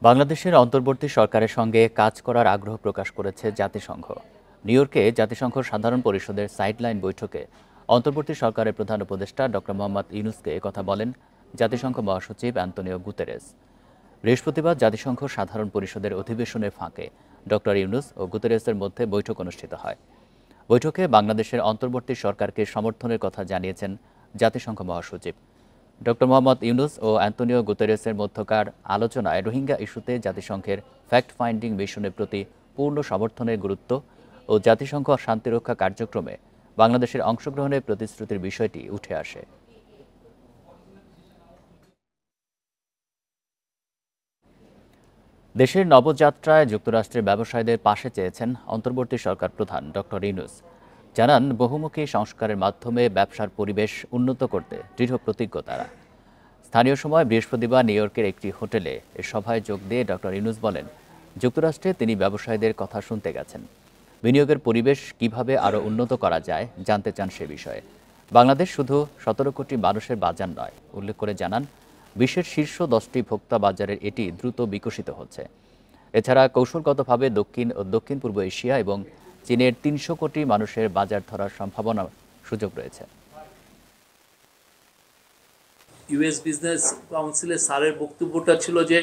বাংলাদেশের অন্তর্বর্তী সরকারের সঙ্গে কাজ করার আগ্রহ প্রকাশ করেছে জাতিসংঘ। নিউ ইয়র্কে জাতিসংঘ সাধারণ পরিষদের সাইডলাইন বৈঠকে অন্তর্বর্তী সরকারের প্রধান উপদেষ্টা ডক্টর মোহাম্মদ ইউনূসকে একথা বলেন জাতিসংঘ মহাসচিব অ্যান্তোনিও গুতেরেস। বৃহস্পতিবার জাতিসংঘ সাধারণ পরিষদের অধিবেশনের ফাঁকে ডক্টর ইউনূস ও গুতেরেসের মধ্যে বৈঠক অনুষ্ঠিত হয়। বৈঠকে বাংলাদেশের অন্তর্বর্তী সরকারকে সমর্থনের কথা জানিয়েছেন জাতিসংঘ মহাসচিব। ডক্টর মোহাম্মদ ইউনূস ও অ্যান্তোনিও গুতেরেসের মধ্যকার আলোচনায় রোহিঙ্গা ইস্যুতে জাতিসংঘের ফ্যাক্ট ফাইন্ডিং মিশনের প্রতি পূর্ণ সমর্থনের গুরুত্ব ও জাতিসংঘ শান্তিরক্ষা কার্যক্রমে বাংলাদেশের অংশগ্রহণের প্রতিশ্রুতির বিষয়টি উঠে আসে। দেশের নবযাত্রায় যুক্তরাষ্ট্রের ব্যবসায়ীদের পাশে চেয়েছেন অন্তর্বর্তী সরকার প্রধান ডক্টর ইউনূস। জানান, বহুমুখী সংস্কারের মাধ্যমে ব্যবসার পরিবেশ উন্নত করতে দৃঢ় প্রতিজ্ঞ তারা। স্থানীয় সময় বৃহস্পতিবার নিউ ইয়র্কের একটি হোটেলে এ সভায় যোগ দিয়ে ডক্টর ইউনূস বলেন, যুক্তরাষ্ট্রে তিনি ব্যবসায়ীদের কথা শুনতে গেছেন। বিনিয়োগের পরিবেশ কিভাবে আরও উন্নত করা যায় জানতে চান সে বিষয়ে। বাংলাদেশ শুধু 17 কোটি মানুষের বাজার নয়, উল্লেখ করে জানান, বিশ্বের শীর্ষ 10টি ভোক্তা বাজারের এটি দ্রুত বিকশিত হচ্ছে। এছাড়া কৌশলগতভাবে দক্ষিণ ও দক্ষিণ পূর্ব এশিয়া এবং চীনের 300 কোটি মানুষের বাজার ধরার সম্ভাবনার সুযোগ রয়েছে। ইউএস বিজনেস কাউন্সিলের স্যারের বক্তব্যটা ছিল যে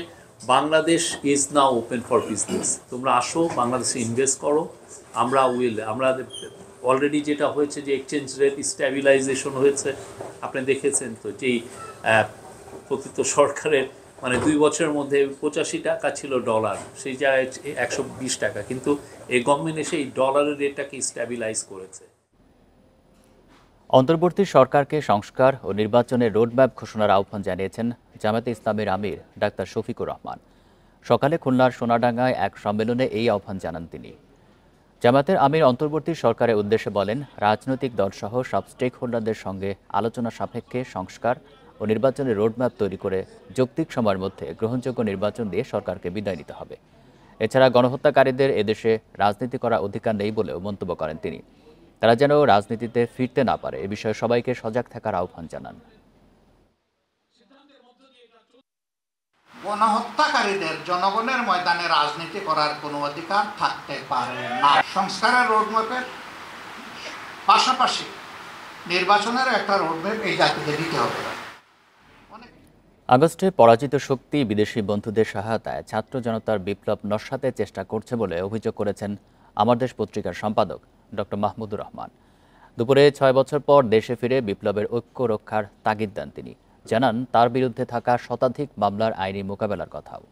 Bangladesh is now open for business, তোমরা আসো, বাংলাদেশে ইনভেস্ট করো। আমরা অলরেডি যেটা হয়েছে যে এক্সচেঞ্জ রেট স্ট্যাবিলাইজেশন হয়েছে, আপনি দেখেছেন তো, যেই প্রকৃত সরকারের 2 বছরের মধ্যে 85 টাকা ছিল ডলার, সেই জায়গায় 120 টাকা, কিন্তু এই গভর্নমেন্ট এসে এই ডলারের রেটটাকে স্ট্যাবিলাইজ করেছে। অন্তর্বর্তী সরকারকে সংস্কার ও নির্বাচনের রোডম্যাপ ঘোষণার আহ্বান জানিয়েছেন জামায়াতে ইসলামীর আমির ডাক্তার শফিকুর রহমান। সকালে খুলনার সোনাডাঙ্গায় এক সম্মেলনে এই আহ্বান জানান তিনি। জামায়াতের আমির অন্তর্বর্তী সরকারের উদ্দেশ্যে বলেন, রাজনৈতিক দলসহ সব স্টেক হোল্ডারদের সঙ্গে আলোচনা সাপেক্ষে সংস্কার ও নির্বাচনের রোডম্যাপ তৈরি করে যৌক্তিক সময়ের মধ্যে গ্রহণযোগ্য নির্বাচন দিয়ে সরকারকে বিদায় নিতে হবে। এছাড়া গণহত্যাকারীদের এদেশে রাজনীতি করার অধিকার নেই বলেও মন্তব্য করেন তিনি। তারা যেন রাজনীতিতে ফিরতে না পারে, এ বিষয়ে সবাইকে সজাগ থাকার আহ্বান জানান। গণহত্যাকারীদের জনগণের ময়দানে রাজনীতি করার কোনো অধিকার থাকতে পারে না। সংস্কারের রোডম্যাপের পাশাপাশি নির্বাচনের একটা রোডম্যাপ এই জাতিকে দিতে হবে। আগস্টে পরাজিত শক্তি বিদেশি বন্ধুদের সহায়তায় ছাত্র জনতার বিপ্লব নস্যাতের চেষ্টা করছে বলে অভিযোগ করেছেন আমার দেশ পত্রিকার সম্পাদক ডক্টর মাহমুদুর রহমান। দুপুরে 6 বছর পর দেশে ফিরে বিপ্লবের ঐক্য রক্ষার তাগিদ দেন তিনি। জানান, তার বিরুদ্ধে থাকা শতাধিক মামলার আইনি মোকাবেলার কথাও।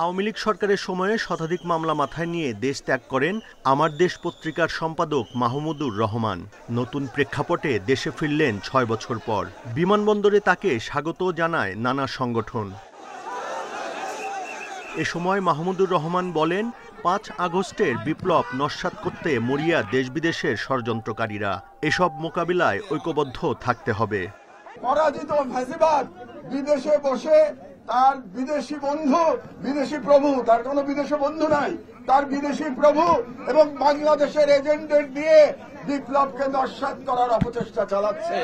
আওয়ামী লীগ সরকারের সময়ে শতাধিক মামলা মাথায় নিয়ে দেশ ত্যাগ করেন আমার দেশ পত্রিকার সম্পাদক মাহমুদুর রহমান। নতুন প্রেক্ষাপটে দেশে ফিরলেন 6 বছর পর। বিমানবন্দরে তাকে স্বাগত জানায় নানা সংগঠন। এ সময় মাহমুদুর রহমান বলেন, 5 আগস্টের বিপ্লব নস্যাৎ করতে মরিয়া দেশ বিদেশের ষড়যন্ত্রকারীরা। এসব মোকাবিলায় ঐক্যবদ্ধ থাকতে হবে। পরাজিত ফ্যাসিবাদ বিদেশে বসে তার বিদেশি বন্ধু, বিদেশি প্রভু, তার কোনো বিদেশি বন্ধু নাই, তার বিদেশি প্রভু এবং বাংলাদেশের এজেন্টদের দিয়ে বিপ্লবকে নস্যাৎ করার অপচেষ্টা চালাচ্ছে।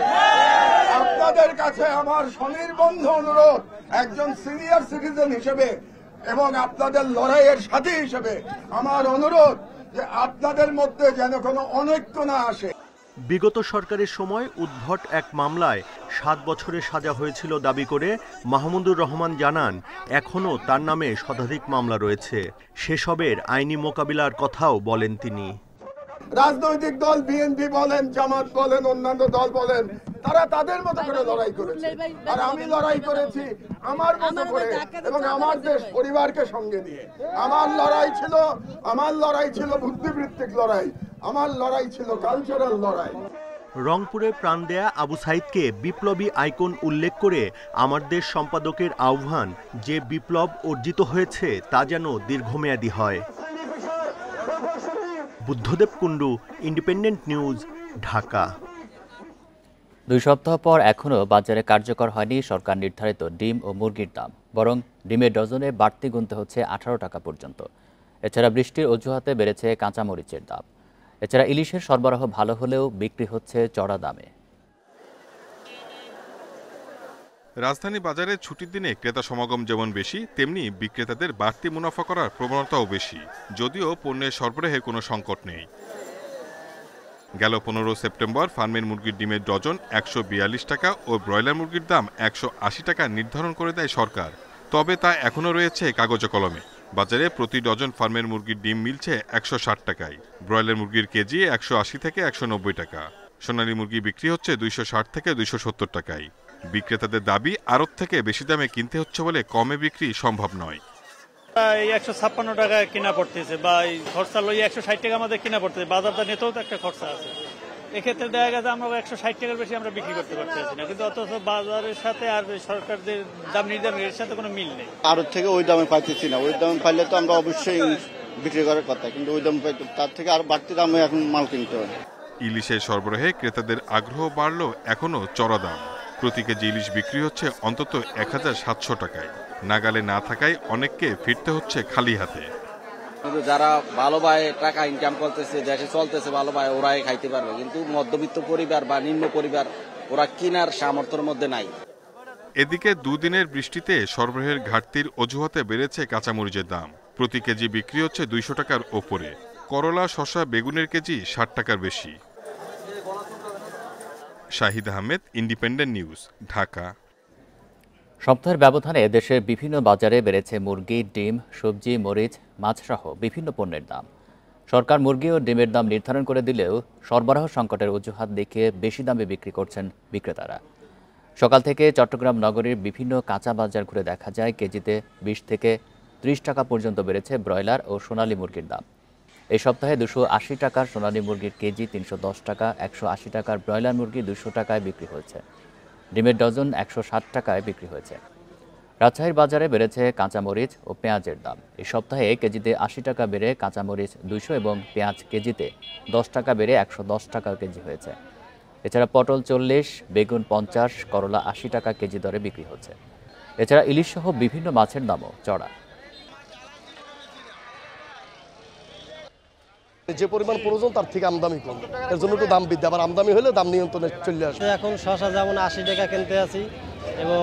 আপনাদের কাছে আমার স্বনির্বন্ধ অনুরোধ, একজন সিনিয়র সিটিজেন হিসেবে এবং আপনাদের লড়াইয়ের সাথী হিসেবে আমার অনুরোধ যে আপনাদের মধ্যে যেন কোনো অনৈক্য না আসে। বিগত সরকারের সময় উদ্ভট এক মামলায় 7 বছরের সাজা হয়েছিল দাবি করে মাহমুদুর রহমান জানান, এখনও তার নামে শতাধিক মামলা রয়েছে। সেসবের আইনি মোকাবিলার কথাও বলেন তিনি। রাজনৈতিক দল বিএনপি বলেন, জামাত বলেন, অন্যান্য দল বলেন, তারা তাদের মতো করে লড়াই করেছে, আর আমি লড়াই করেছি আমার মতো করে এবং আমার দেশ পরিবারকে সঙ্গে নিয়ে। আমার লড়াই ছিল বুদ্ধিবৃত্তিক লড়াই, আমার লড়াই ছিল কালচারাল লড়াই। রংপুরে প্রাণ দেয়া আবু সাইদকে বিপ্লবী আইকন উল্লেখ করে আমার দেশ সম্পাদকের আহ্বান, যে বিপ্লব অর্জিত হয়েছে তা যেন দীর্ঘমেয়াদী হয়। Buddhadeb Kundu, independent news, Dhaka. 2 সপ্তাহ পর এখনও বাজারে কার্যকর হয়নি সরকার নির্ধারিত ডিম ও মুরগির দাম, বরং ডিমের ডজনে বাড়তি গুনতে হচ্ছে 18 টাকা পর্যন্ত। এছাড়া বৃষ্টির অজুহাতে বেড়েছে কাঁচামরিচের দাম। এছাড়া ইলিশের সরবরাহ ভালো হলেও বিক্রি হচ্ছে চড়া দামে। রাজধানী বাজারে ছুটির দিনে ক্রেতা সমাগম যেমন বেশি, তেমনি বিক্রেতাদের বাড়তি মুনাফা করার প্রবণতাও বেশি, যদিও পণ্যের সরবরাহে কোনো সংকট নেই। গেল 15 সেপ্টেম্বর ফার্মের মুরগির ডিমের ডজন 142 টাকা ও ব্রয়লার মুরগির দাম 180 টাকা নির্ধারণ করে দেয় সরকার। তবে তা এখনও রয়েছে কাগজে কলমে। বাজারে প্রতি ডজন ফার্মের মুরগির ডিম মিলছে 160 টাকায়, ব্রয়লার মুরগির কেজি 180 থেকে 190 টাকা, সোনালী মুরগি বিক্রি হচ্ছে 260 থেকে 270 টাকায়। বিক্রেতাদের দাবি আড়ত থেকে বেশি দামে কিনতে হচ্ছে বলে কমে বিক্রি সম্ভব নয়। 156 টাকা কিনা পড়তেছে বা খরচা লই 160 টাকা আমাদের কিনা পড়তেছে, বাজারটা নিতেও তো একটা খরচা আছে। এক্ষেত্রে দেখা গেছে আমরা 160 টাকার বেশি আমরা বিক্রি করতে পারতেছি না, কিন্তু অথচ বাজারের সাথে আর সরকার যে দাম নির্ধারণ এর সাথে কোনো মিল নেই। আড়ত থেকে ওই দামে পাইতেছি না, ওই দামে পাইলে তো আমরা অবশ্যই বিক্রি করার কথা, কিন্তু ওই দাম পাইতে তার থেকে আর বাড়তি দামে এখন মাল কিনতে হয়। ইলিশের সরবরাহে ক্রেতাদের আগ্রহ বাড়লেও এখনও চড়া দাম। প্রতি কেজি ইলিশ বিক্রি হচ্ছে অন্তত 1700 টাকায়। নাগালে না থাকায় অনেককে ফিরতে হচ্ছে খালি হাতে। কিন্তু যারা ভালোভাবে টাকা ইনকাম করতেছে, দেশে চলতেছে ভালোভাবে, ওরাই খাইতে পারবে, কিন্তু মধ্যবিত্ত পরিবার বা নিম্ন পরিবার ওরা কেনার সামর্থ্যের মধ্যে নাই। এদিকে দুদিনের বৃষ্টিতে সরবরাহের ঘাটতির অজুহাতে বেড়েছে কাঁচামরিচের দাম। প্রতি কেজি বিক্রি হচ্ছে 200 টাকার ওপরে। করলা, শসা, বেগুনের কেজি 60 টাকার বেশি। Shahid Ahmed, independent news, Dhaka. সপ্তাহের ব্যবধানে দেশের বিভিন্ন বাজারে বেড়েছে মুরগি, ডিম, সবজি, মরিচ, মাছসহ বিভিন্ন পণ্যের দাম। সরকার মুরগি ও ডিমের দাম নির্ধারণ করে দিলেও সরবরাহ সংকটের অজুহাত দেখিয়ে বেশি দামে বিক্রি করছেন বিক্রেতারা। সকাল থেকে চট্টগ্রাম নগরীর বিভিন্ন কাঁচা বাজার ঘুরে দেখা যায় কেজিতে 20 থেকে 30 টাকা পর্যন্ত বেড়েছে ব্রয়লার ও সোনালী মুরগির দাম। এই সপ্তাহে 280 টাকার সোনালী মুরগির কেজি 310 টাকা, 180 টাকার ব্রয়লার মুরগি 200 টাকায় বিক্রি হয়েছে। ডিমের ডজন 160 টাকায় বিক্রি হয়েছে। রাজশাহীর বাজারে বেড়েছে কাঁচামরিচ ও পেঁয়াজের দাম। এই সপ্তাহে কেজিতে 80 টাকা বেড়ে কাঁচামরিচ 200 এবং পেঁয়াজ কেজিতে 10 টাকা বেড়ে 110 টাকা কেজি হয়েছে। এছাড়া পটল 40, বেগুন 50, করলা 80 টাকা কেজি দরে বিক্রি হচ্ছে। এছাড়া ইলিশ সহ বিভিন্ন মাছের দামও চড়া। যে পরিমাণ প্রয়োজন তার থেকে আমদানি কম, এর জন্য তো দাম বৃদ্ধি, আবার আমদানি হলে দাম নিয়ন্ত্রণে চলে আসে। এখন শসা যেমন 80 টাকা কিনতে আছি, এবং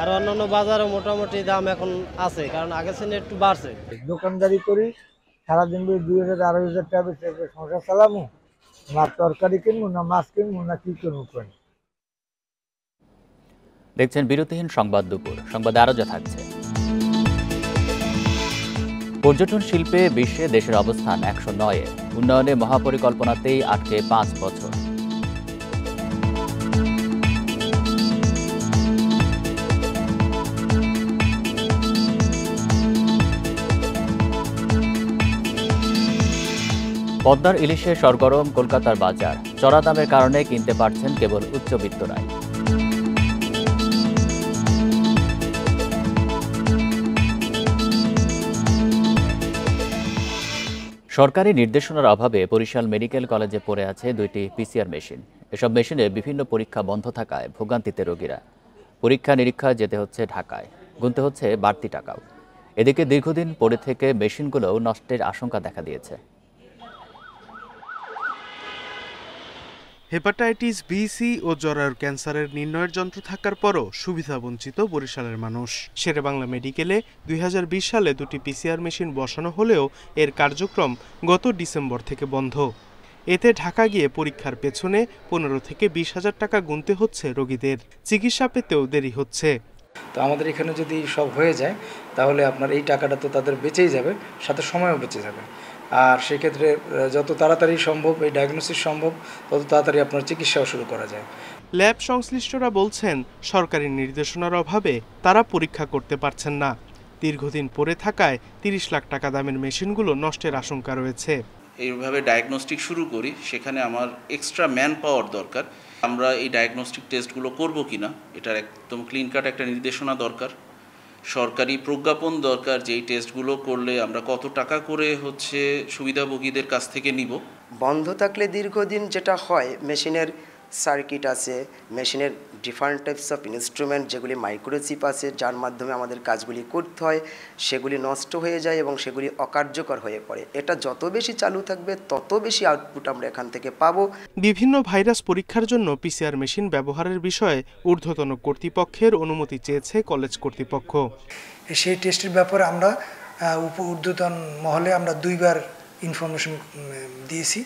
আর অন্যান্য বাজারও মোটামুটি দাম এখন আছে, কারণ আগের চেয়ে একটু বাড়ছে। দোকানদারি করি, সারাদিন 2000-2500 টাকা বেচে সংসার চালামু, না তরকারি কিনবো, না মাছ কিনবো, না কি কিনবো। দেখছেন বিরতিহীন সংবাদ দুপুর। সংবাদে আরও যা থাকছে। পর্যটন শিল্পে বিশ্বে দেশের অবস্থান 109-এ। উন্নয়নে মহাপরিকল্পনাতেই আটকে 5 বছর। পদ্মার ইলিশে সরগরম কলকাতার বাজার। চড়া দামের কারণে কিনতে পারছেন কেবল উচ্চবিত্তরাই। সরকারি নির্দেশনার অভাবে বরিশাল মেডিকেল কলেজে পড়ে আছে 2টি পিসিআর মেশিন। এসব মেশিনে বিভিন্ন পরীক্ষা বন্ধ থাকায় ভোগান্তিতে রোগীরা। পরীক্ষা নিরীক্ষা যেতে হচ্ছে ঢাকায়, গুনতে হচ্ছে বাড়তি টাকাও। এদিকে দীর্ঘদিন পড়ে থেকে মেশিনগুলোও নষ্টের আশঙ্কা দেখা দিয়েছে। হেপাটাইটিস বি, সি ও জরায়ুর ক্যান্সারের নির্ণয়ের যন্ত্র থাকার পরও সুবিধাবঞ্চিত বরিশালের মানুষ। শেরেবাংলা মেডিকেলে 2020 সালে 2টি পিসিআর মেশিন বসানো হলেও এর কার্যক্রম গত ডিসেম্বর থেকে বন্ধ। এতে ঢাকা গিয়ে পরীক্ষার পেছনে 15 থেকে 20 হাজার টাকা গুনতে হচ্ছে রোগীদের। চিকিৎসা পেতেও দেরি হচ্ছে। তো আমাদের এখানে যদি সব হয়ে যায় তাহলে আপনার এই টাকাটা তো তাদের বেঁচেই যাবে, সাথে সময়ও বেঁচে যাবে। আর সেক্ষেত্রে যত তাড়াতাড়ি সম্ভব এই ডায়াগনোসিস সম্ভব, তত তাড়াতাড়ি আপনার চিকিৎসাও শুরু করা যায়। ল্যাব সংশ্লিষ্টরা বলছেন সরকারি নির্দেশনার অভাবে তারা পরীক্ষা করতে পারছেন না। দীর্ঘদিন পড়ে থাকায় 30 লাখ টাকা দামের মেশিনগুলো নষ্টের আশঙ্কা রয়েছে। এইভাবে ডায়াগনস্টিক শুরু করি, সেখানে আমার এক্সট্রা ম্যান পাওয়ার দরকার। আমরা এই ডায়াগনস্টিক টেস্টগুলো করব কিনা এটার একদম ক্লিন কাট একটা নির্দেশনা দরকার। সরকারি প্রজ্ঞাপন দরকার যে এই টেস্টগুলো করলে আমরা কত টাকা করে সুবিধাভোগীদের কাছ থেকে নিব। বন্ধ থাকলে দীর্ঘদিন যেটা হয়, মেশিনের সার্কিট আছে, মেশিনের ডিফারেন্ট টাইপস অফ ইনস্ট্রুমেন্ট যেগুলি মাইক্রোচিপ আছে, যার মাধ্যমে আমাদের কাজগুলি করতে হয়, সেগুলি নষ্ট হয়ে যায় এবং সেগুলি অকার্যকর হয়ে পড়ে। এটা যত বেশি চালু থাকবে তত বেশি আউটপুট আমরা এখান থেকে পাবো। বিভিন্ন ভাইরাস পরীক্ষার জন্য পিসিআর মেশিন ব্যবহারের বিষয়ে ঊর্ধ্বতন কর্তৃপক্ষের অনুমতি চেয়েছে কলেজ কর্তৃপক্ষ। সেই টেস্টের ব্যাপারে আমরা ঊর্ধ্বতন মহলে আমরা 2বার ইনফরমেশন দিয়েছি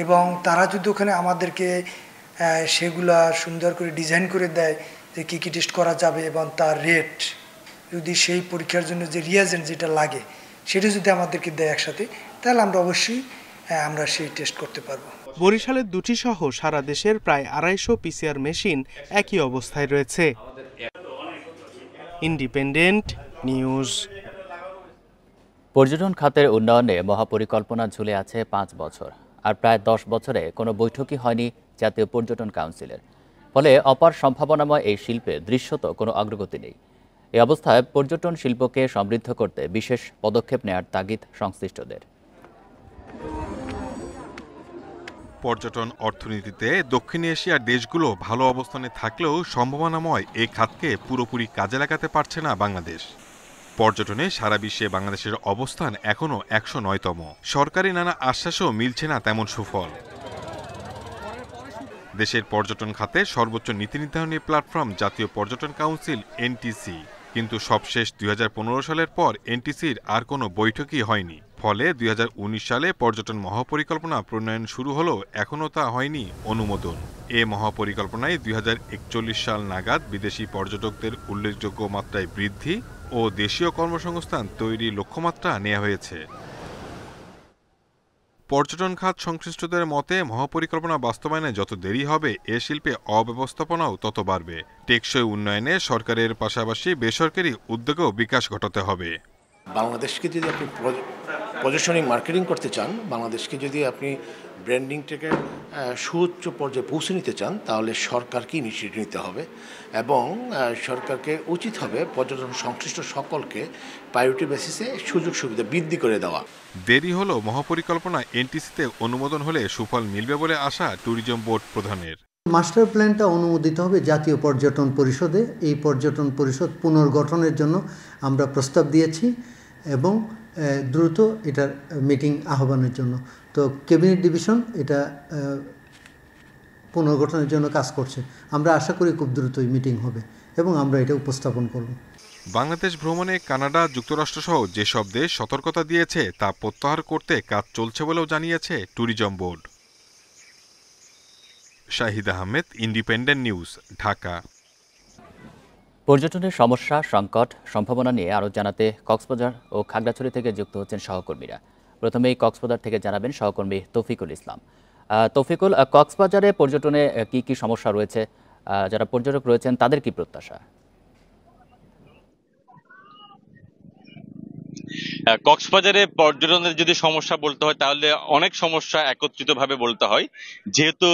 এবং তারা যদি ওখানে আমাদেরকে সেগুলা সুন্দর করে ডিজাইন করে দেয় যে কী কী টেস্ট করা যাবে এবং তার রেট, যদি সেই পরীক্ষার জন্য যে রিয়াজেন্ট যেটা লাগে সেটা যদি আমাদেরকে দেয় একসাথে, তাহলে আমরা অবশ্যই আমরা সেই টেস্ট করতে পারবো। বরিশালের 2টি সহ সারা দেশের প্রায় 250 পিসিআর মেশিন একই অবস্থায় রয়েছে। Independent news. পর্যটন খাতের উন্নয়নে মহাপরিকল্পনা ঝুলে আছে 5 বছর, আর প্রায় 10 বছরে কোনো বৈঠকই হয়নি জাতীয় পর্যটন কাউন্সিলের। ফলে অপার সম্ভাবনাময় এই শিল্পে দৃশ্যত কোনো অগ্রগতি নেই। এই অবস্থায় পর্যটন শিল্পকে সমৃদ্ধ করতে বিশেষ পদক্ষেপ নেওয়ার তাগিদ সংশ্লিষ্টদের। পর্যটন অর্থনীতিতে দক্ষিণ এশিয়ার দেশগুলো ভালো অবস্থানে থাকলেও সম্ভাবনাময় এই খাতকে পুরোপুরি কাজে লাগাতে পারছে না বাংলাদেশ। পর্যটনে সারা বিশ্বে বাংলাদেশের অবস্থান এখনও 109তম। সরকারি নানা আশ্বাসও মিলছে না তেমন সুফল। দেশের পর্যটন খাতে সর্বোচ্চ নীতি নির্ধারণী প্ল্যাটফর্ম জাতীয় পর্যটন কাউন্সিল এনটিসি, কিন্তু সবশেষ 2015 সালের পর এনটিসির আর কোনো বৈঠকই হয়নি। ফলে 2019 সালে পর্যটন মহাপরিকল্পনা প্রণয়ন শুরু হলেও এখনও তা হয়নি অনুমোদন। এ মহাপরিকল্পনায় 2041 সাল নাগাদ বিদেশি পর্যটকদের উল্লেখযোগ্য মাত্রায় বৃদ্ধি ও দেশীয় কর্মসংস্থান তৈরির লক্ষ্যমাত্রা নেওয়া হয়েছে। পর্যটন খাত সংশ্লিষ্টদের মতে মহাপরিকল্পনা বাস্তবায়নে যত দেরি হবে এ শিল্পে অব্যবস্থাপনাও তত বাড়বে। টেকসই উন্নয়নে সরকারের পাশাপাশি বেসরকারি উদ্যোগেও বিকাশ ঘটাতে হবে। বাংলাদেশকে যদি আপনি পজিশনিং মার্কেটিং করতে চান, বাংলাদেশকে যদি আপনি ব্র্যান্ডিংটাকে সুউচ্চ পর্যায়ে পৌঁছে নিতে চান, তাহলে সরকারকে ইনিশিয়েটিভ নিতে হবে এবং সরকারকে উচিত হবে পর্যটন সংশ্লিষ্ট সকলকে প্রায়োরিটি বেসিসে সুযোগ সুবিধা বৃদ্ধি করে দেওয়া। দেরি হলো মহাপরিকল্পনা এনটিসিতে অনুমোদন হলে সুফল মিলবে বলে আশা ট্যুরিজম বোর্ড প্রধানের। মাস্টার প্ল্যানটা অনুমোদিত হবে জাতীয় পর্যটন পরিষদে। এই পর্যটন পরিষদ পুনর্গঠনের জন্য আমরা প্রস্তাব দিয়েছি এবং দ্রুত এটার মিটিং আহ্বানের জন্য। তো ক্যাবিনেট ডিভিশন এটা পুনর্গঠনের জন্য কাজ করছে। আমরা আশা করি খুব দ্রুতই মিটিং হবে এবং আমরা এটা উপস্থাপন করব। বাংলাদেশ ভ্রমণে কানাডা, যুক্তরাষ্ট্রসহ যেসব দেশ সতর্কতা দিয়েছে তা প্রত্যাহার করতে কাজ চলছে বলেও জানিয়েছে tourism board. Shahid Ahmed, independent news, Dhaka. পর্যটনের সমস্যা, সংকট, সম্ভাবনা নিয়ে আরও জানাতে কক্সবাজার ও খাগড়াছড়ি থেকে যুক্ত হচ্ছেন সহকর্মীরা। প্রথমেই কক্সবাজার থেকে জানাবেন সহকর্মী তৌফিকুল ইসলাম। তৌফিকুল, কক্সবাজারে পর্যটনে কি কি সমস্যা রয়েছে, যারা পর্যটক রয়েছেন তাদের কি প্রত্যাশা? কক্সবাজারে পর্যটনের যদি সমস্যা বলতে হয় তাহলে অনেক সমস্যা একত্রিতভাবে বলতে হয়। যেহেতু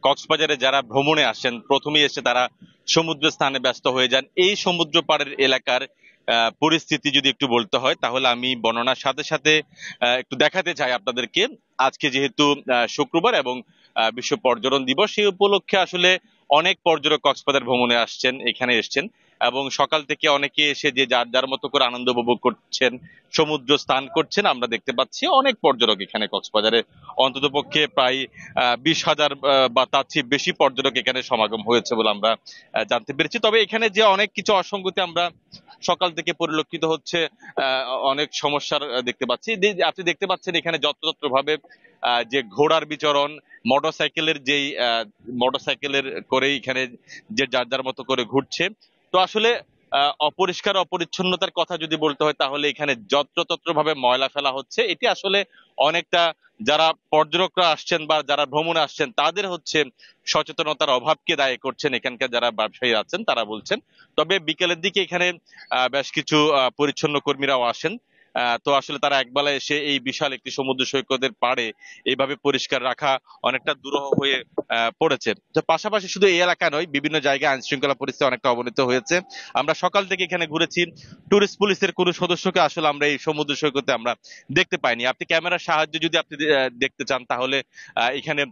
কক্সবাজারে যারা ভ্রমণে আসেন প্রথমেই এসে তারা সমুদ্র স্থানে ব্যস্ত হয়ে যান। এই সমুদ্র পাড়ের এলাকার পরিস্থিতি যদি একটু বলতে হয় তাহলে আমি বর্ণনার সাথে সাথে একটু দেখাতে চাই আপনাদেরকে। আজকে যেহেতু শুক্রবার এবং বিশ্ব পর্যটন দিবস, সেই উপলক্ষে আসলে অনেক পর্যটক কক্সবাজার ভ্রমণে আসছেন, এখানে এসছেন এবং সকাল থেকে অনেকে এসে যে যার যার মতো করে আনন্দ উপভোগ করছেন, সমুদ্র স্নান করছেন। আমরা দেখতে পাচ্ছি অনেক পর্যটক এখানে কক্সবাজারে, অন্ততপক্ষে প্রায় 20,000 বা তার চেয়ে বেশি পর্যটক এখানে সমাগম হয়েছে বলে আমরা জানতে পেরেছি। তবে এখানে যে অনেক কিছু অসঙ্গতি আমরা সকাল থেকে পরিলক্ষিত হচ্ছে, অনেক সমস্যার দেখতে পাচ্ছি। আপনি দেখতে পাচ্ছেন এখানে যত্রতত্রভাবে যে ঘোড়ার বিচরণ, মোটরসাইকেলের করে এখানে যে যার যার মতো করে ঘুরছে। তো আসলে অপরিষ্কার অপরিচ্ছন্নতার কথা যদি বলতে হয় তাহলে এখানে যত্রতত্র ভাবে ময়লা ফেলা হচ্ছে। এটি আসলে অনেকটা যারা পর্যটকরা আসছেন বা যারা ভ্রমণে আসছেন তাদের হচ্ছে সচেতনতার অভাবকে দায়ী করছেন এখানকার যারা ব্যবসায়ী আছেন তারা বলছেন। তবে বিকেলের দিকে এখানে বেশ কিছু পরিচ্ছন্ন কর্মীরাও আসেন। তো আসলে তারা একবেলা এসে এই বিশাল একটি সমুদ্র সৈকতের পাড়ে এইভাবে পরিষ্কার রাখা অনেকটা দুরূহ হয়ে পড়েছে। পাশাপাশি শুধু এই এলাকা নয়, বিভিন্ন জায়গায় আইন শৃঙ্খলা পরিস্থিতি অনেকটা অবনতি হয়েছে। আমরা সকাল থেকে এখানে ঘুরেছি, টুরিস্ট পুলিশের কোনো সদস্যকে আসলে আমরা এই সমুদ্র সৈকতে আমরা দেখতে পাইনি। আপনি ক্যামেরার সাহায্যে যদি আপনি দেখতে চান তাহলে এখানে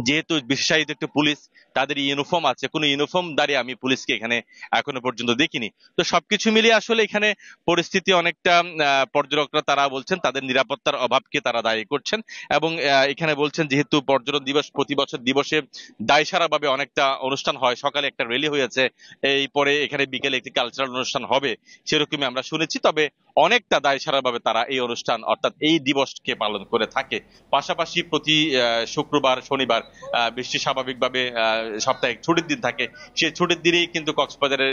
যেহেতু বিশেষায়িত একটা পুলিশ, তাদের ইউনিফর্ম আছে, কোনো ইউনিফর্ম দাঁড়িয়ে আমি পুলিশকে এখানে এখনো পর্যন্ত দেখিনি। তো সবকিছু মিলিয়ে আসলে এখানে পরিস্থিতি অনেকটা, পর্যটকরা তারা বলছেন তাদের নিরাপত্তার অভাবকে তারা দায়ী করছেন এবং এখানে বলছেন যেহেতু পর্যটন দিবস প্রতি বছর দিবসে দায়সারাভাবে অনেকটা অনুষ্ঠান হয়, সকালে একটা র্যালি হয়েছে, এই পরে এখানে বিকেলে একটি কালচারাল অনুষ্ঠান হবে সেরকমই আমরা শুনেছি, তবে অনেকটা দায়সারাভাবে তারা এই অনুষ্ঠান অর্থাৎ এই দিবসকে পালন করে থাকে। পাশাপাশি প্রতি শুক্রবার শনিবার বৃষ্টি স্বাভাবিকভাবে সাপ্তাহিক ছুটির দিন থাকে, সেই ছুটির দিনেই কিন্তু কক্সবাজারের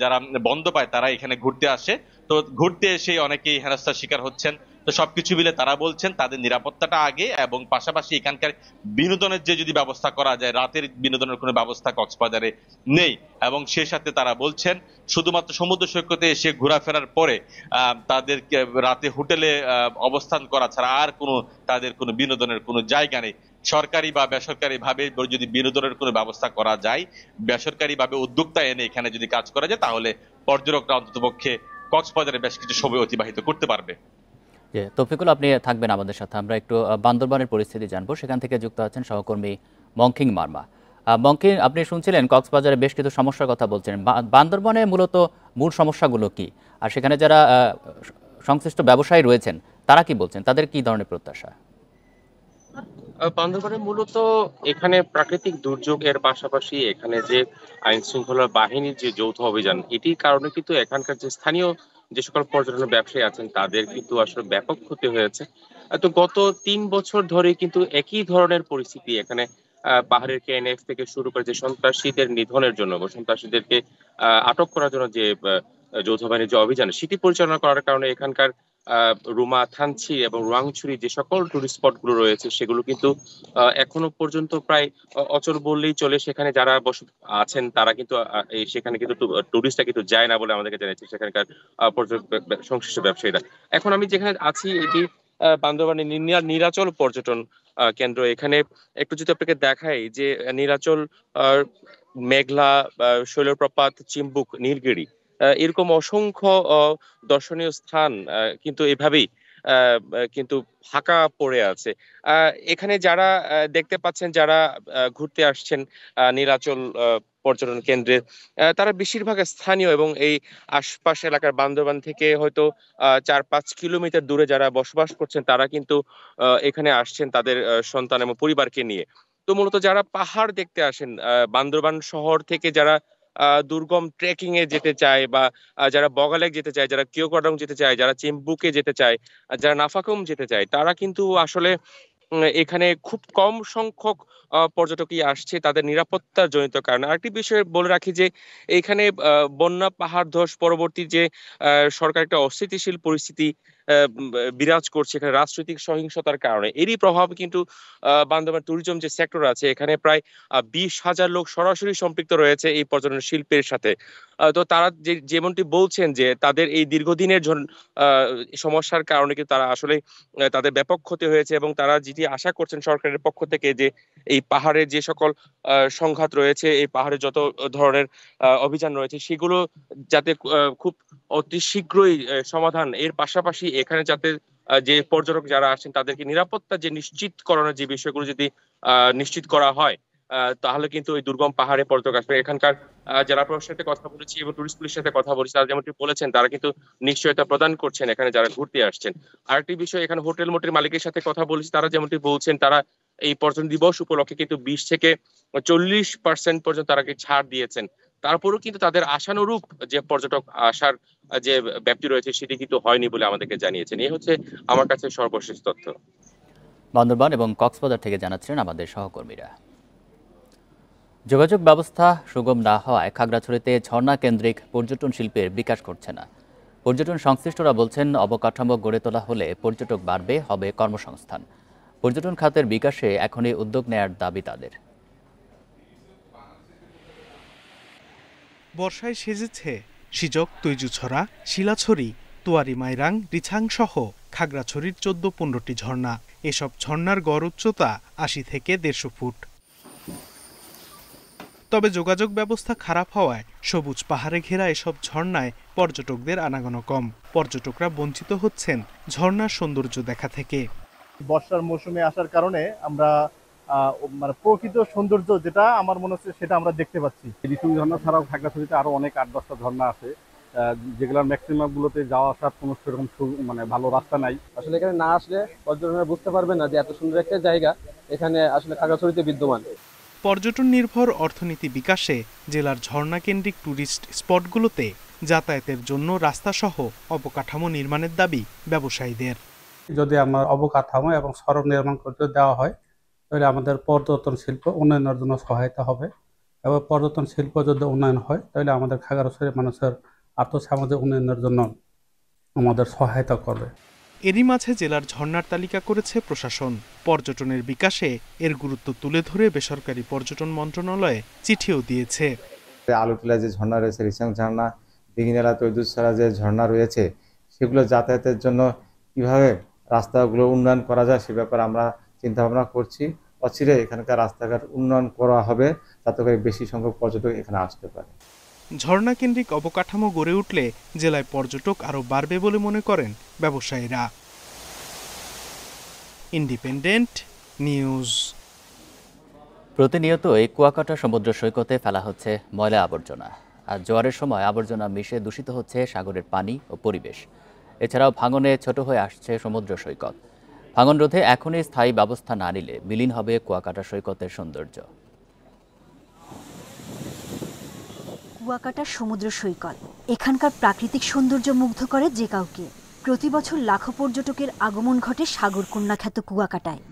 যারা বন্ধ পায় তারা এখানে ঘুরতে আসে। তো ঘুরতে এসে অনেকেই হেনস্থার শিকার হচ্ছেন। তো সবকিছু মিলে তারা বলছেন তাদের নিরাপত্তাটা আগে এবং পাশাপাশি এখানকার বিনোদনের যে যদি ব্যবস্থা করা যায়, রাতের বিনোদনের কোনো ব্যবস্থা কক্সবাজারে নেই এবং সেই সাথে তারা বলছেন শুধুমাত্র সমুদ্র সৈকতে এসে ঘোরাফেরার পরে তাদের রাতে হোটেলে অবস্থান করা ছাড়া আর কোনো তাদের কোনো বিনোদনের কোনো জায়গা নেই। সরকারি বা বেসরকারি ভাবে যদি বিনোদনের কোনো ব্যবস্থা করা যায়, বেসরকারি ভাবে উদ্যোক্তা এনে এখানে যদি কাজ করা যায়, তাহলে পর্যটকরা অন্ততপক্ষে কক্সবাজারে বেশ কিছু সময় অতিবাহিত করতে পারবে। যে তৌফিকুল, আপনি থাকবেন আমাদের সাথে, আমরা একটু বান্দরবানের পরিস্থিতি জানবো। সেখান থেকে যুক্ত আছেন সহকর্মী মংকিং মার্মা। মংকিং, আপনি শুনছিলেন কক্সবাজারে বেশ কিছু সমস্যার কথা বলছেন, বান্দরবানে মূলত মূল সমস্যাগুলো কি, আর সেখানে যারা সংশ্লিষ্ট ব্যবসায়ী রয়েছেন তারা কি বলছেন, তাদের কি ধরনের প্রত্যাশা? বান্দরবানে মূলত এখানে প্রাকৃতিক দুর্যোগের পাশাপাশি এখানে যে আইন শৃঙ্খলা বাহিনীর যে যৌথ অভিযান, এটির কারণে কিন্তু এখানকার যে স্থানীয় যে সকল পর্যটন ব্যবসায়ী আছেন তাদের কিন্তু আসলে ব্যাপক ক্ষতি হয়েছে। তো গত 3 বছর ধরে কিন্তু একই ধরনের পরিস্থিতি এখানে। পাহাড়ের কেএনএক্স থেকে শুরু করে যে সন্ত্রাসীদের নিধনের জন্য বা সন্ত্রাসীদেরকে আটক করার জন্য যে যৌথ বাহিনীর যে অভিযান, সেটি পরিচালনা করার কারণে এখানকার রুমা, থানচি এবং রোয়াংছড়ি যে সকল টুরিস্ট স্পট গুলো রয়েছে সেগুলো কিন্তু এখনো পর্যন্ত প্রায় অচল বললেই চলে। সেখানে যারা আছেন তারা কিন্তু সেখানে কিন্তু টুরিস্টরা কিন্তু যায় না বলে আমাদেরকে জানিয়েছে সেখানকার সংশ্লিষ্ট ব্যবসায়ীরা। এখন আমি যেখানে আছি এটি বান্দরবানের নীলাচল পর্যটন কেন্দ্র। এখানে একটু যদি আপনাকে দেখাই যে নীলাচল, মেঘলা, শৈলপ্রপাত, চিম্বুক, নীলগিরি, এরকম অসংখ্য দর্শনীয় স্থান কিন্তু এভাবেই কিন্তু ফাঁকা পড়ে আছে। এখানে যারা দেখতে পাচ্ছেন, যারা ঘুরতে আসছেন নীলাচল পর্যটন কেন্দ্রে, তারা বেশিরভাগ স্থানীয় এবং এই আশপাশ এলাকার বান্দরবান থেকে হয়তো 4-5 কিলোমিটার দূরে যারা বসবাস করছেন তারা কিন্তু এখানে আসছেন তাদের সন্তান এবং পরিবারকে নিয়ে। তো মূলত যারা পাহাড় দেখতে আসেন, বান্দরবান শহর থেকে যারা দুর্গম ট্রেকিং এ যেতে চায় বা যারা বগালেক যেতে চায়, যারা কিওকডং যেতে চায়, যারা চিম্বুকে যেতে চায়, যারা নাফাকুম যেতে চায়, তারা কিন্তু আসলে এখানে খুব কম সংখ্যক পর্যটকই আসছে তাদের নিরাপত্তার জনিত কারণে। আরেকটি বিষয় বলে রাখি যে এখানে বন্যা, পাহাড় ধস পরবর্তী যে সরকার একটা অস্থিতিশীল পরিস্থিতি বিরাজ করছে এখানে রাজনৈতিক সহিংসতার কারণে, এরই প্রভাব কিন্তু বান্দরবান ট্যুরিজম যে সেক্টর আছে এখানে প্রায় 20,000 লোক সরাসরি সম্পৃক্ত রয়েছে এই পর্যটন শিল্পের সাথে। তো তারা যেমনটি বলছেন যে তাদের এই দীর্ঘদিনের সমস্যার কারণে কিন্তু তারা আসলে তাদের ব্যাপক ক্ষতি হয়েছে এবং তারা যেটি আশা করছেন সরকারের পক্ষ থেকে যে এই পাহাড়ের যে সকল সংঘাত রয়েছে, এই পাহাড়ে যত ধরনের অভিযান রয়েছে সেগুলো যাতে খুব অতি শীঘ্রই সমাধান, এর পাশাপাশি এখানে যাতে যে পর্যটক যারা আসেন তাদেরকে নিরাপত্তা যে নিশ্চিত করানোর যে বিষয়গুলো যদি নিশ্চিত করা হয়, তাহলে কিন্তু ওই দুর্গম পাহাড়ে পর্যটক আসবে। এখানকার জেলা প্রশাসনের সাথে কথা বলেছি এবং টুরিস্ট পুলিশের সাথে কথা বলেছি, তারা যেমনটি বলেছেন তারা কিন্তু নিশ্চয়তা প্রদান করছেন এখানে যারা ঘুরতে আসছেন। আরেকটি বিষয়, এখানে হোটেল মোটেল মালিকের সাথে কথা বলেছি, তারা যেমনটি বলছেন তারা এই পর্যটন দিবস উপলক্ষে কিন্তু 20 থেকে 40% পর্যন্ত তারা ছাড় দিয়েছেন। তারপরেও কিন্তু তাদের আশানুরূপ যে পর্যটক আসার যে ব্যাপ্তি রয়েছে সেটি কিন্তু হয়নি বলে আমাদেরকে জানিয়েছেন। এই হচ্ছে আমার কাছে সর্বশেষ তথ্য। বান্দরবান এবং কক্সবাজার থেকে জানাচ্ছেন আমাদের সহকর্মীরা। যোগাযোগ ব্যবস্থা সুগম না হওয়ায় খাগড়াছড়িতে ঝর্ণা কেন্দ্রিক পর্যটন শিল্পের বিকাশ ঘটছে না। পর্যটন সংশ্লিষ্টরা বলছেন অবকাঠামো গড়ে তোলা হলে পর্যটক বাড়বে, হবে কর্মসংস্থান। পর্যটন খাতের বিকাশে এখনই উদ্যোগ নেয়ার দাবি তাদের। বর্ষায় সেজেছে সিজক, তৈজুছড়া, শিলাছড়ি, তোয়ারি মাইরাং, রিছাং সহ খাগড়াছড়ির 14-15টি ঝর্ণা। এসব ঝর্ণার গড় উচ্চতা 80 থেকে 150 ফুট। তবে যোগাযোগ ব্যবস্থা খারাপ হওয়ায় সবুজ পাহাড়ে ঘেরা এসব ঝর্ণায় পর্যটকদের আনাগোনা কম। পর্যটকরা বঞ্চিত হচ্ছেন ঝর্ণার সৌন্দর্য দেখা থেকে। বর্ষার মৌসুমে আসার কারণে আমরা মানে প্রকৃত সৌন্দর্য যেটা আমার মনে হচ্ছে সেটা আমরা দেখতে পাচ্ছি। ঋতুই ঝর্ণা ছাড়াও খাগড়াছড়িতে আরো অনেক 8-10টা ঝর্ণা আছে, যেগুলোর ম্যাক্সিমাম গুলোতে যাওয়া আসার কোনো সেরকম মানে ভালো রাস্তা নাই। আসলে এখানে না আসলে পর্যটকরা বুঝতে পারবে না যে এত সুন্দর একটা জায়গা এখানে আসলে খাগড়াছড়িতে বিদ্যমান। পর্যটন নির্ভর অর্থনীতি বিকাশে জেলার ঝর্ণা কেন্দ্রিক টুরিস্ট স্পটগুলোতে যাতায়াতের জন্য রাস্তাসহ অবকাঠামো নির্মাণের দাবি ব্যবসায়ীদের। যদি আমার অবকাঠামো এবং সড়ক নির্মাণ করতে দেওয়া হয় তাহলে আমাদের পর্যটন শিল্প উন্নয়নের জন্য সহায়তা হবে, এবং পর্যটন শিল্প যদি উন্নয়ন হয় তাহলে আমাদের খাগড়াছড়ির মানুষের আর্থসামাজিক উন্নয়নের জন্য আমাদের সহায়তা করবে। এরই মাঝে জেলার ঝর্ণার তালিকা করেছে প্রশাসন। পর্যটনের বিকাশে এর গুরুত্ব তুলে ধরে বেসরকারি পর্যটন মন্ত্রণালয়ে চিঠিও দিয়েছে। আলুটিলা যে ঝর্ণা রয়েছে, রিসাং ঝর্ণা, দিঘিনালা, তৈদুসরা যে ঝর্ণা রয়েছে সেগুলো যাতায়াতের জন্য কিভাবে রাস্তাগুলো উন্নয়ন করা যায় সে ব্যাপারে আমরা চিন্তা ভাবনা করছি। অচিরে এখানকার রাস্তাঘাট উন্নয়ন করা হবে যাতে করে বেশি সংখ্যক পর্যটক এখানে আসতে পারে। ঝর্ণা কেন্দ্রিক অবকাঠামো গড়ে উঠলে জেলায় পর্যটক আরও বাড়বে বলে মনে করেন ব্যবসায়ীরা। Independent news. প্রতিনিয়ত এই কুয়াকাটা সমুদ্র সৈকতে ফেলা হচ্ছে ময়লা আবর্জনা, আর জোয়ারের সময় আবর্জনা মিশে দূষিত হচ্ছে সাগরের পানি ও পরিবেশ। এছাড়াও ভাঙনে ছোট হয়ে আসছে সমুদ্র সৈকত। ভাঙন রোধে এখনই স্থায়ী ব্যবস্থা না নিলে বিলীন হবে কুয়াকাটা সৈকতের সৌন্দর্য। কুয়াকাটা সমুদ্র সৈকত এখানকার প্রাকৃতিক সৌন্দর্য মুগ্ধ করে যে কাউকে। প্রতি বছর লাখো পর্যটকের আগমন ঘটে সাগরকন্যা খ্যাত কুয়াকাটায়।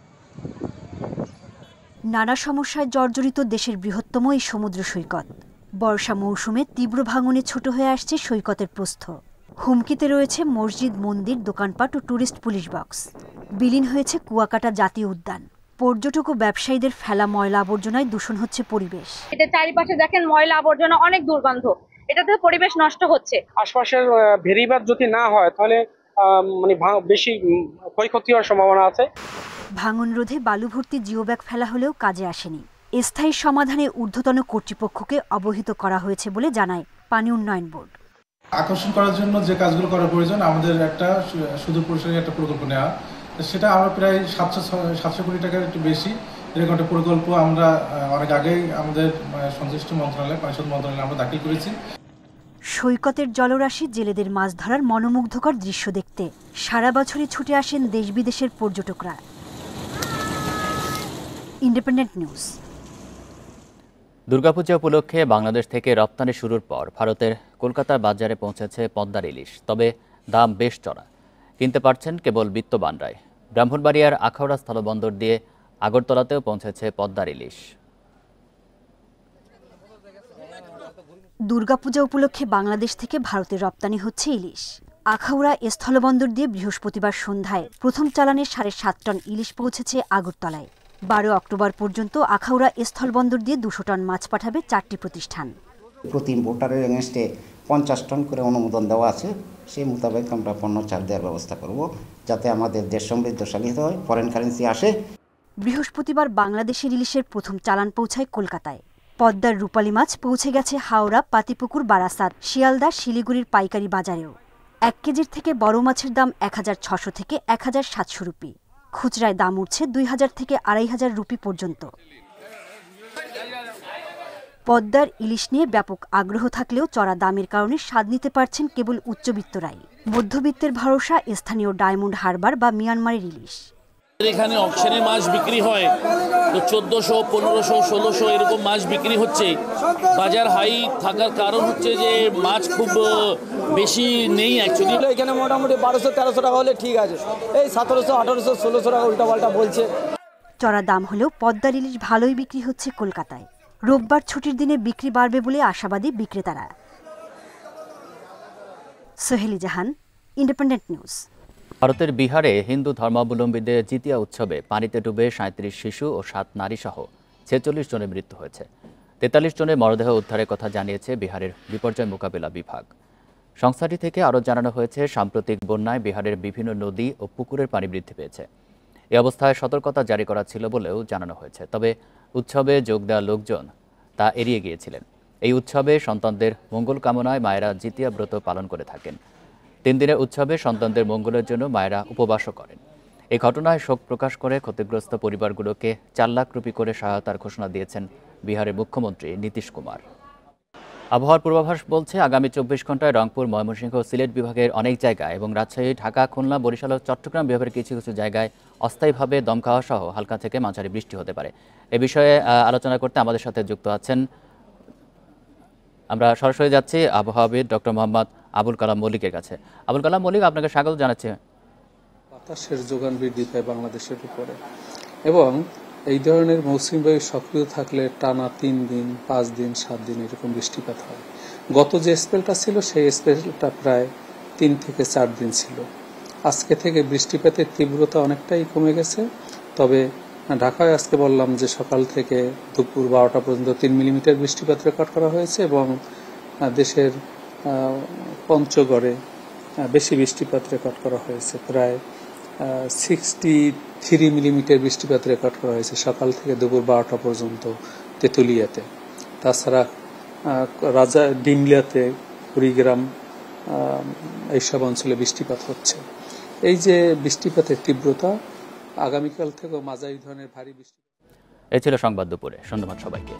নানা সমস্যায় জর্জরিত দেশের বৃহত্তম এই সমুদ্র সৈকত বর্ষা মৌসুমে তীব্র ভাঙনে ছোট হয়ে আসছে সৈকতের প্রস্থ। হুমকিতে রয়েছে মসজিদ, মন্দির, দোকানপাট ও টুরিস্ট পুলিশ বক্স। বিলীন হয়েছে কুয়াকাটা জাতীয় উদ্যান। পর্যটক ও ব্যবসায়ীদের ফেলা ময়লা আবর্জনায় দূষণ হচ্ছে পরিবেশ। এটা চারিপাশে দেখেন ময়লা আবর্জনা, অনেক দুর্গন্ধ, এটাতে পরিবেশ নষ্ট হচ্ছে। আশপাশের ভেরিবাদ যদি না হয় তাহলে মানে বেশি ক্ষয়ক্ষতি হওয়ার সম্ভাবনা আছে। ভাঙন রোধে বালু ভর্তি জিও ব্যাগ ফেলা হলেও কাজে আসেনি। স্থায়ী সমাধানে ঊর্ধ্বতন কর্তৃপক্ষকে অবহিত করা হয়েছে বলে জানায় পানি উন্নয়ন বোর্ড। আকর্ষণ করার জন্য যে কাজগুলো করা প্রয়োজন, আমাদের একটা সুদূর প্রসারী একটা প্রকল্প নেওয়া, সেটা আমরা প্রায় 700 কোটি টাকার একটু বেশি এরকম একটা প্রকল্প আমরা অনেক আগেই আমাদের সংশ্লিষ্ট মন্ত্রণালয়, পরিষদ মন্ত্রণালয়ে আমরা দাখিল করেছি। সৈকতের জলরাশি জেলেদের মাছ ধরার মনোমুগ্ধকর দৃশ্য দেখতে সারা বছরই ছুটে আসেন দেশ বিদেশের পর্যটকরা। Independent news. দুর্গাপূজা উপলক্ষে বাংলাদেশ থেকে রপ্তানি শুরুর পর ভারতের কলকাতার বাজারে পৌঁছেছে পদ্মার ইলিশ। তবে দাম বেশ চড়া, কিনতে পারছেন কেবল বিত্তবানরাই। ব্রাহ্মণবাড়িয়ার আখাউড়া স্থলবন্দর দিয়ে আগরতলাতেও পৌঁছেছে পদ্মার ইলিশ। দুর্গাপূজা উপলক্ষে বাংলাদেশ থেকে ভারতে রপ্তানি হচ্ছে ইলিশ। আখাউড়া স্থলবন্দর দিয়ে বৃহস্পতিবার সন্ধ্যায় প্রথম চালানে 7.5 টন ইলিশ পৌঁছেছে আগরতলায়। 12 অক্টোবর পর্যন্ত আখাউড়া স্থলবন্দর দিয়ে 200 টন মাছ পাঠাবে 4টি প্রতিষ্ঠান। প্রতি ইম্পোর্টারের এগেনস্টে 50 টন করে অনুমোদন দেওয়া আছে। সেই মোতাবেক আমরা পণ্য ছাড় দেওয়ার ব্যবস্থা করব, যাতে আমাদের দেশ সমৃদ্ধশালী হয়, ফরেন কারেন্সি আসে। বৃহস্পতিবার বাংলাদেশের ইলিশের প্রথম চালান পৌঁছায় কলকাতায়। পদ্মার রূপালী মাছ পৌঁছে গেছে হাওড়া, পাতিপুকুর, বারাসাত, শিয়ালদা, শিলিগুড়ির পাইকারি বাজারেও। 1 কেজির থেকে বড় মাছের দাম 1600 থেকে 1700 রুপি। খুচরায় দাম উঠছে 2000 থেকে 2500 রুপি পর্যন্ত। পদ্মার ইলিশ নিয়ে ব্যাপক আগ্রহ থাকলেও চড়া দামের কারণে স্বাদ নিতে পারছেন কেবল উচ্চবিত্তরাই। মধ্যবিত্তের ভরসা স্থানীয় ডায়মন্ড হারবার বা মিয়ানমারের ইলিশ। এখানে অকশনে মাছ বিক্রি হয় তো 1400, 1500, 1600 এরকম মাছ বিক্রি হচ্ছে। বাজার হাই থাকার কারণ হচ্ছে যে মাছ খুব বেশি নেই অ্যাকচুয়ালি। এখানে মোটামুটি 1200-1300 টাকা হলে ঠিক আছে, এই 1700, 1800, 1600 টাকা উল্টাপাল্টা বলছে। চড়া দাম হলেও পদ্মার ইলিশ ভালোই বিক্রি হচ্ছে কলকাতায়। রোববার ছুটির দিনে বিক্রি বাড়বে বলে আশাবাদী বিক্রেতারা। সোহেলি জাহান, ইন্ডিপেন্ডেন্ট নিউজ। ভারতের বিহারে হিন্দু ধর্মাবলম্বীদের জিতিয়া উৎসবে পানিতে ডুবে 37 শিশু ও 7 নারী সহ 46 জনের মৃত্যু হয়েছে। 43 জনের মরদেহ উদ্ধারের কথা জানিয়েছে বিহারের বিপর্যয় মোকাবিলা বিভাগ। সংস্থাটি থেকে আরও জানানো হয়েছে, সাম্প্রতিক বন্যায় বিহারের বিভিন্ন নদী ও পুকুরের পানি বৃদ্ধি পেয়েছে। এ অবস্থায় সতর্কতা জারি করা ছিল বলেও জানানো হয়েছে। তবে উৎসবে যোগ দেওয়া লোকজন তা এড়িয়ে গিয়েছিলেন। এই উৎসবে সন্তানদের মঙ্গল কামনায় মায়েরা জিতিয়া ব্রত পালন করে থাকেন। 3 দিনের উৎসবে সন্তানদের মঙ্গলের জন্য মায়েরা উপবাসও করেন। এই ঘটনায় শোক প্রকাশ করে ক্ষতিগ্রস্ত পরিবারগুলোকে 4 লাখ রুপি করে সহায়তার ঘোষণা দিয়েছেন বিহারের মুখ্যমন্ত্রী নীতিশ কুমার। আবহাওয়ার পূর্বাভাস বলছে আগামী 24 ঘন্টায় রংপুর, ময়মনসিংহ, সিলেট বিভাগের অনেক জায়গায় এবং রাজশাহী, ঢাকা, খুলনা, বরিশাল ও চট্টগ্রাম বিভাগের কিছু কিছু জায়গায় অস্থায়ীভাবে দমকা হাওয়া সহ হালকা থেকে মাঝারি বৃষ্টি হতে পারে। এ বিষয়ে আলোচনা করতে আমাদের সাথে যুক্ত আছেন, আমরা সরাসরি যাচ্ছি আবহাওয়াবিদ ডক্টর মোহাম্মদ আবুল কালাম মল্লিকের কাছে। আবুল কালাম মল্লিক, আপনাকে স্বাগত জানাচ্ছি। বাতাসের যোগান বৃদ্ধি পায় বাংলাদেশের উপরে এবং এই ধরনের মৌসুমী বায়ু সক্রিয় থাকলে টানা 3 দিন, 5 দিন, 7 দিন এরকম বৃষ্টিপাত হয়। গত যে স্পেলটা ছিল সেই স্পেলটা প্রায় 3 থেকে 4 দিন ছিল। আজকে থেকে বৃষ্টিপাতের তীব্রতা অনেকটাই কমে গেছে, তবে ঢাকায় আজকে বললাম যে সকাল থেকে দুপুর 12টা পর্যন্ত 3 মিলিমিটার বৃষ্টিপাত রেকর্ড করা হয়েছে এবং দেশের পঞ্চগড়ে বেশি বৃষ্টিপাত রেকর্ড করা হয়েছে, প্রায় 63 মিলিমিটার বৃষ্টিপাত রেকর্ড করা হয়েছে সকাল থেকে দুপুর 12টা পর্যন্ত তেঁতুলিয়াতে। তাছাড়া ডিমলিয়াতে, কুড়িগ্রাম এইসব অঞ্চলে বৃষ্টিপাত হচ্ছে। এই যে বৃষ্টিপাতের তীব্রতা আগামীকাল থেকেও মাঝারি ধরনের ভারী বৃষ্টি। এই ছিল সংবাদ দুপুরে। ধন্যবাদ সবাইকে।